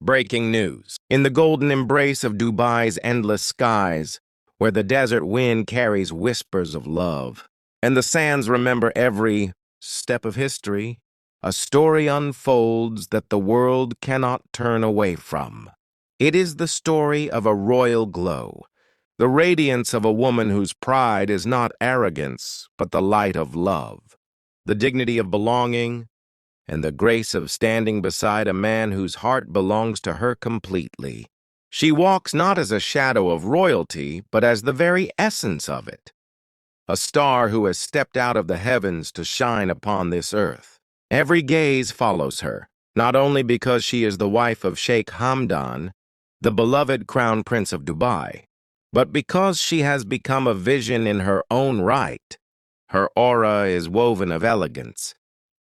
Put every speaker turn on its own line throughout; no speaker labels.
Breaking news. In the golden embrace of Dubai's endless skies, where the desert wind carries whispers of love, and the sands remember every step of history, a story unfolds that the world cannot turn away from. It is the story of a royal glow, the radiance of a woman whose pride is not arrogance, but the light of love, the dignity of belonging, and the grace of standing beside a man whose heart belongs to her completely. She walks not as a shadow of royalty, but as the very essence of it, a star who has stepped out of the heavens to shine upon this earth. Every gaze follows her, not only because she is the wife of Sheikh Hamdan, the beloved crown prince of Dubai, but because she has become a vision in her own right. Her aura is woven of elegance,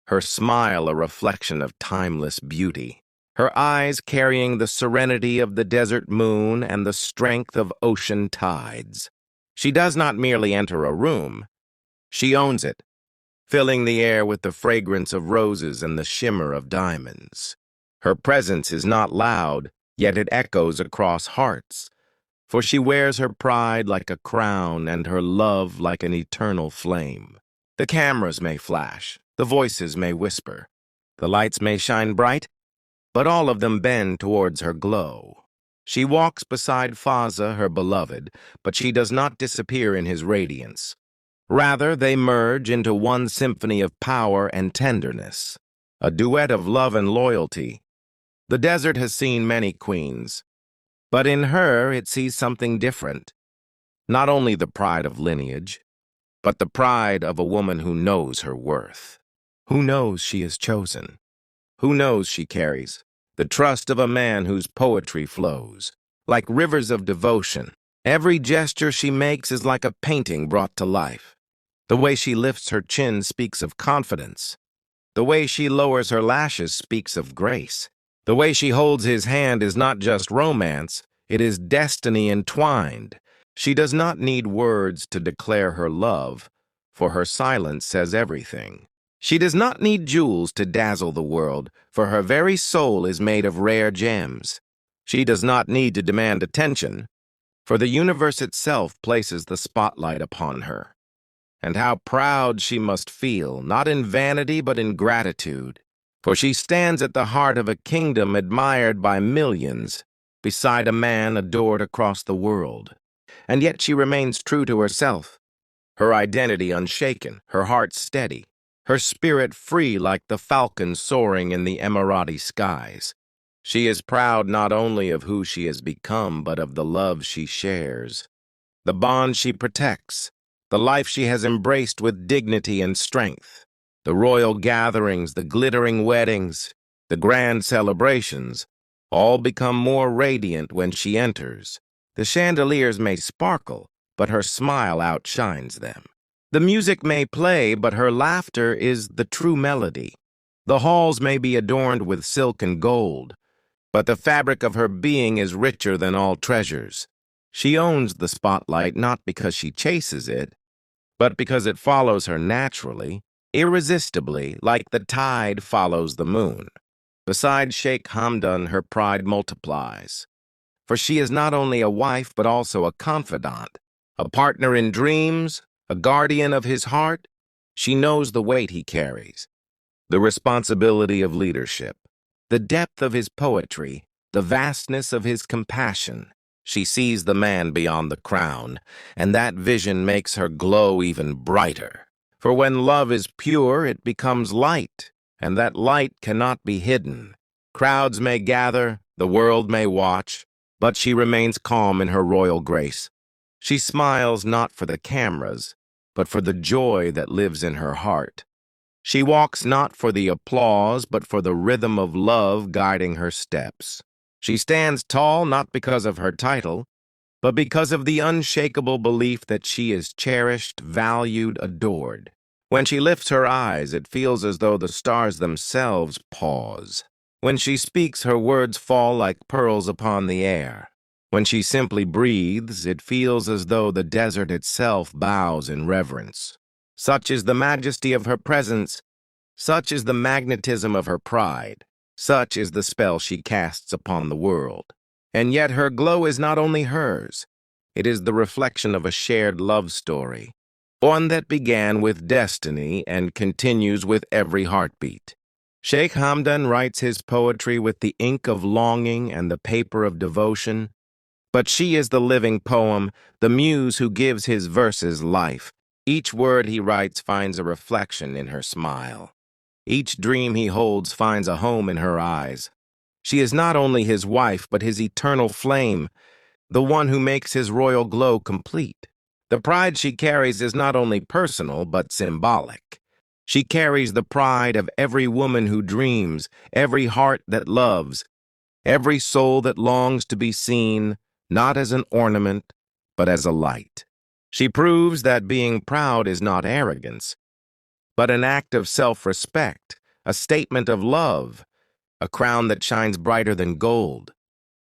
her smile a reflection of timeless beauty, her eyes carrying the serenity of the desert moon and the strength of ocean tides. She does not merely enter a room, she owns it, filling the air with the fragrance of roses and the shimmer of diamonds. Her presence is not loud, yet it echoes across hearts, for she wears her pride like a crown and her love like an eternal flame. The cameras may flash, the voices may whisper, the lights may shine bright, but all of them bend towards her glow. She walks beside Fazza, her beloved, but she does not disappear in his radiance. Rather, they merge into one symphony of power and tenderness, a duet of love and loyalty. The desert has seen many queens, but in her it sees something different. Not only the pride of lineage, but the pride of a woman who knows her worth, who knows she is chosen, who knows she carries the trust of a man whose poetry flows like rivers of devotion. Every gesture she makes is like a painting brought to life. The way she lifts her chin speaks of confidence. The way she lowers her lashes speaks of grace. The way she holds his hand is not just romance, it is destiny entwined. She does not need words to declare her love, for her silence says everything. She does not need jewels to dazzle the world, for her very soul is made of rare gems. She does not need to demand attention, for the universe itself places the spotlight upon her. And how proud she must feel, not in vanity but in gratitude, for she stands at the heart of a kingdom admired by millions, beside a man adored across the world. And yet she remains true to herself, her identity unshaken, her heart steady, her spirit free like the falcon soaring in the Emirati skies. She is proud not only of who she has become, but of the love she shares, the bond she protects, the life she has embraced with dignity and strength. The royal gatherings, the glittering weddings, the grand celebrations, all become more radiant when she enters. The chandeliers may sparkle, but her smile outshines them. The music may play, but her laughter is the true melody. The halls may be adorned with silk and gold, but the fabric of her being is richer than all treasures. She owns the spotlight not because she chases it, but because it follows her naturally, irresistibly, like the tide follows the moon. Beside Sheikh Hamdan, her pride multiplies, for she is not only a wife but also a confidant, a partner in dreams, a guardian of his heart. She knows the weight he carries, the responsibility of leadership, the depth of his poetry, the vastness of his compassion. She sees the man beyond the crown, and that vision makes her glow even brighter. For when love is pure, it becomes light, and that light cannot be hidden. Crowds may gather, the world may watch, but she remains calm in her royal grace. She smiles not for the cameras, but for the joy that lives in her heart. She walks not for the applause, but for the rhythm of love guiding her steps. She stands tall not because of her title, but because of the unshakable belief that she is cherished, valued, adored. When she lifts her eyes, it feels as though the stars themselves pause. When she speaks, her words fall like pearls upon the air. When she simply breathes, it feels as though the desert itself bows in reverence. Such is the majesty of her presence, such is the magnetism of her pride. Such is the spell she casts upon the world. And yet her glow is not only hers. It is the reflection of a shared love story, one that began with destiny and continues with every heartbeat. Sheikh Hamdan writes his poetry with the ink of longing and the paper of devotion, but she is the living poem, the muse who gives his verses life. Each word he writes finds a reflection in her smile. Each dream he holds finds a home in her eyes. She is not only his wife, but his eternal flame, the one who makes his royal glow complete. The pride she carries is not only personal, but symbolic. She carries the pride of every woman who dreams, every heart that loves, every soul that longs to be seen, not as an ornament, but as a light. She proves that being proud is not arrogance, but an act of self-respect, a statement of love, a crown that shines brighter than gold.